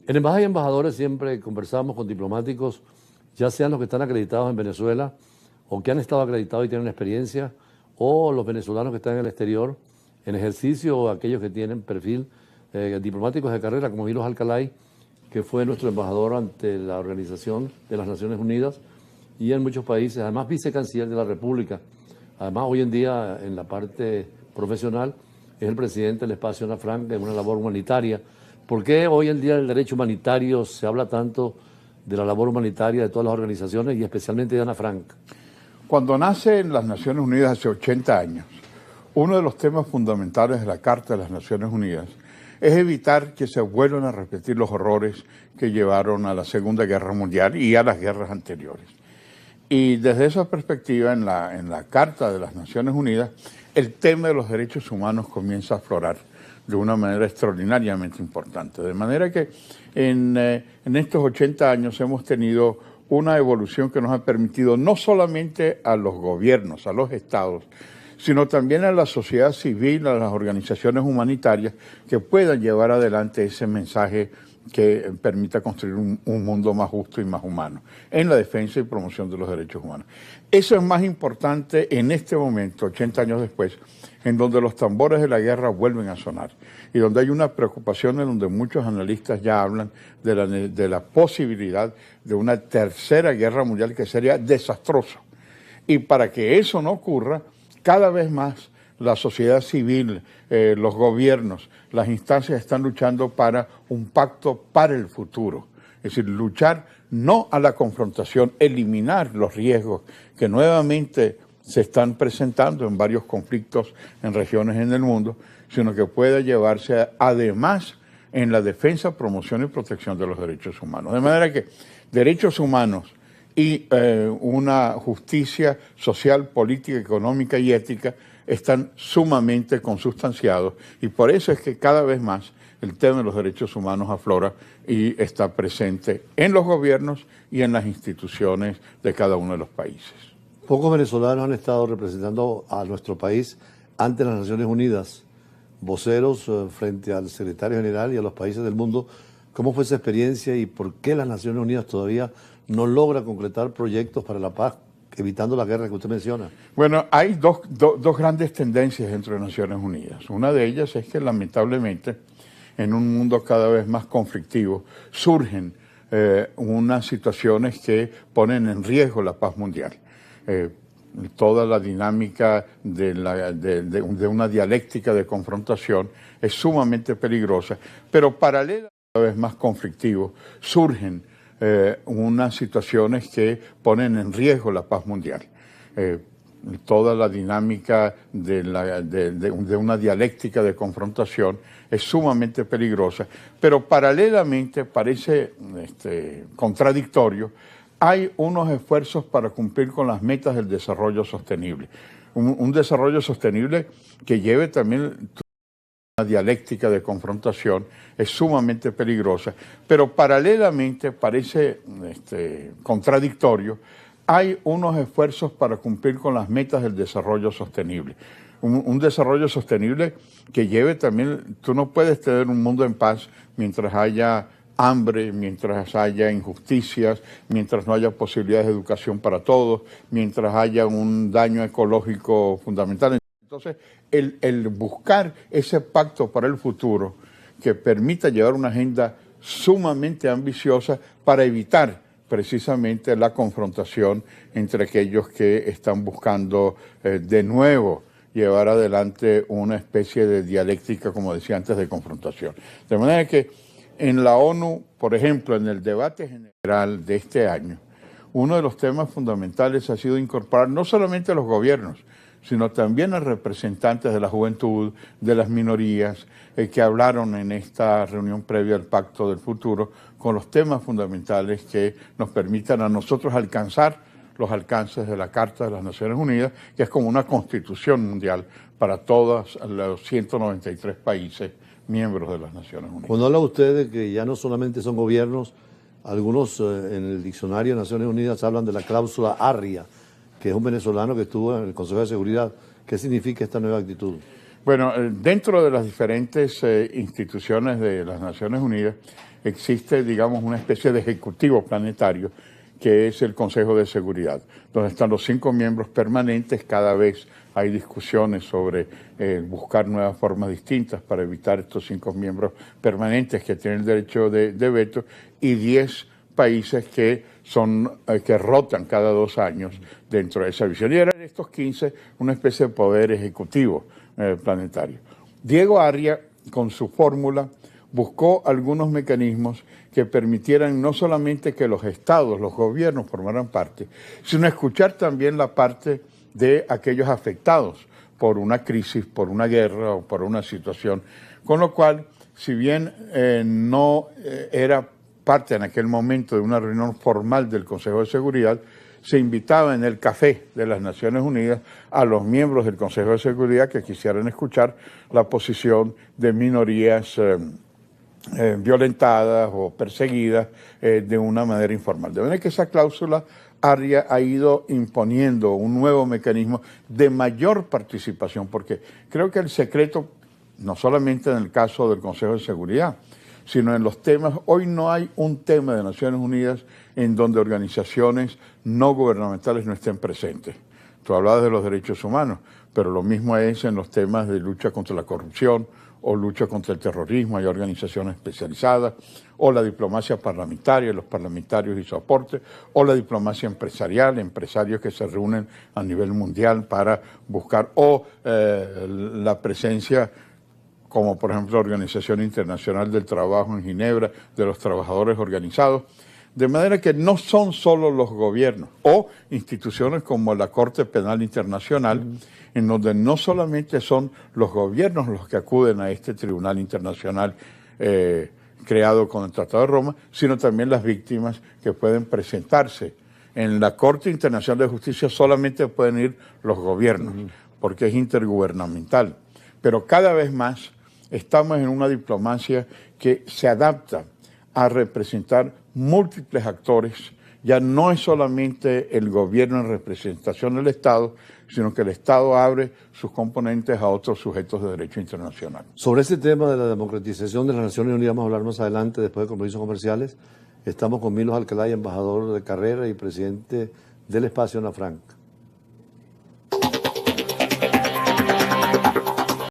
En Embajada y Embajadores siempre conversamos con diplomáticos, ya sean los que están acreditados en Venezuela o que han estado acreditados y tienen experiencia, o los venezolanos que están en el exterior en ejercicio, o aquellos que tienen perfil diplomáticos de carrera, como Milos Alcalay, que fue nuestro embajador ante la Organización de las Naciones Unidas y en muchos países, además vicecanciller de la República. Además, hoy en día, en la parte profesional, es el presidente del Espacio Ana Frank, en una labor humanitaria. ¿Por qué hoy en día el derecho humanitario se habla tanto de la labor humanitaria de todas las organizaciones y especialmente de Ana Frank? Cuando nace en las Naciones Unidas hace 80 años, uno de los temas fundamentales de la Carta de las Naciones Unidas es evitar que se vuelvan a repetir los horrores que llevaron a la Segunda Guerra Mundial y a las guerras anteriores. Y desde esa perspectiva, en la Carta de las Naciones Unidas, el tema de los derechos humanos comienza a aflorar de una manera extraordinariamente importante. De manera que en estos 80 años hemos tenido una evolución que nos ha permitido no solamente a los gobiernos, a los estados, sino también a la sociedad civil, a las organizaciones humanitarias que puedan llevar adelante ese mensaje que permita construir un mundo más justo y más humano en la defensa y promoción de los derechos humanos. Eso es más importante en este momento, 80 años después, en donde los tambores de la guerra vuelven a sonar y donde hay una preocupación en donde muchos analistas ya hablan de la posibilidad de una tercera guerra mundial que sería desastrosa. Y para que eso no ocurra, cada vez más la sociedad civil, los gobiernos, las instancias están luchando para un pacto para el futuro. Es decir, luchar no a la confrontación, eliminar los riesgos que nuevamente se están presentando en varios conflictos en regiones en el mundo, sino que pueda llevarse además en la defensa, promoción y protección de los derechos humanos. De manera que derechos humanos y una justicia social, política, económica y ética están sumamente consustanciados, y por eso es que cada vez más el tema de los derechos humanos aflora y está presente en los gobiernos y en las instituciones de cada uno de los países. Pocos venezolanos han estado representando a nuestro país ante las Naciones Unidas, voceros frente al secretario general y a los países del mundo. ¿Cómo fue esa experiencia y por qué las Naciones Unidas todavía no logra concretar proyectos para la paz, evitando la guerra que usted menciona? Bueno, hay dos grandes tendencias dentro de Naciones Unidas. Una de ellas es que lamentablemente en un mundo cada vez más conflictivo surgen unas situaciones que ponen en riesgo la paz mundial. Toda la dinámica de una dialéctica de confrontación es sumamente peligrosa, pero paralela cada vez más conflictivo surgen unas situaciones que ponen en riesgo la paz mundial. Toda la dinámica de una dialéctica de confrontación es sumamente peligrosa, pero paralelamente parece contradictorio. Hay unos esfuerzos para cumplir con las metas del desarrollo sostenible. Un desarrollo sostenible que lleve también una dialéctica de confrontación es sumamente peligrosa, pero paralelamente parece contradictorio. Hay unos esfuerzos para cumplir con las metas del desarrollo sostenible. Un desarrollo sostenible que lleve también, tú no puedes tener un mundo en paz mientras haya hambre, mientras haya injusticias, mientras no haya posibilidades de educación para todos, mientras haya un daño ecológico fundamental. Entonces, el buscar ese pacto para el futuro que permita llevar una agenda sumamente ambiciosa para evitar precisamente la confrontación entre aquellos que están buscando de nuevo llevar adelante una especie de dialéctica, como decía antes, de confrontación. De manera que en la ONU, por ejemplo, en el debate general de este año, uno de los temas fundamentales ha sido incorporar no solamente a los gobiernos, sino también a representantes de la juventud, de las minorías, que hablaron en esta reunión previa al Pacto del Futuro, con los temas fundamentales que nos permitan a nosotros alcanzar los alcances de la Carta de las Naciones Unidas, que es como una constitución mundial para todos los 193 países miembros de las Naciones Unidas. Cuando habla usted de que ya no solamente son gobiernos, algunos en el diccionario de Naciones Unidas hablan de la cláusula Arria, que es un venezolano que estuvo en el Consejo de Seguridad. ¿Qué significa esta nueva actitud? Bueno, dentro de las diferentes instituciones de las Naciones Unidas existe, digamos, una especie de ejecutivo planetario que es el Consejo de Seguridad, donde están los 5 miembros permanentes. Cada vez hay discusiones sobre buscar nuevas formas distintas para evitar estos 5 miembros permanentes que tienen el derecho de veto y 10 países que rotan cada 2 años dentro de esa visión. Y eran estos 15 una especie de poder ejecutivo planetario. Diego Arria, con su fórmula, buscó algunos mecanismos que permitieran no solamente que los estados, los gobiernos formaran parte, sino escuchar también la parte de aquellos afectados por una crisis, por una guerra o por una situación. Con lo cual, si bien no era parte en aquel momento de una reunión formal del Consejo de Seguridad, se invitaba en el café de las Naciones Unidas a los miembros del Consejo de Seguridad que quisieran escuchar la posición de minorías violentadas o perseguidas de una manera informal. De manera que esa cláusula Arria ha ido imponiendo un nuevo mecanismo de mayor participación, porque creo que el secreto, no solamente en el caso del Consejo de Seguridad, sino en los temas, hoy no hay un tema de Naciones Unidas en donde organizaciones no gubernamentales no estén presentes. Tú hablabas de los derechos humanos, pero lo mismo es en los temas de lucha contra la corrupción o lucha contra el terrorismo, hay organizaciones especializadas, o la diplomacia parlamentaria, los parlamentarios y su aporte, o la diplomacia empresarial, empresarios que se reúnen a nivel mundial para buscar, o la presencia, como por ejemplo la Organización Internacional del Trabajo en Ginebra, de los trabajadores organizados, de manera que no son solo los gobiernos o instituciones como la Corte Penal Internacional, en donde no solamente son los gobiernos los que acuden a este tribunal internacional creado con el Tratado de Roma, sino también las víctimas que pueden presentarse. En la Corte Internacional de Justicia solamente pueden ir los gobiernos, porque es intergubernamental. Pero cada vez más estamos en una diplomacia que se adapta a representar múltiples actores. Ya no es solamente el gobierno en representación del Estado, sino que el Estado abre sus componentes a otros sujetos de derecho internacional. Sobre ese tema de la democratización de las Naciones Unidas vamos a hablar más adelante, después de compromisos comerciales. Estamos con Milos Alcalá, embajador de carrera y presidente del Espacio Ana Frank.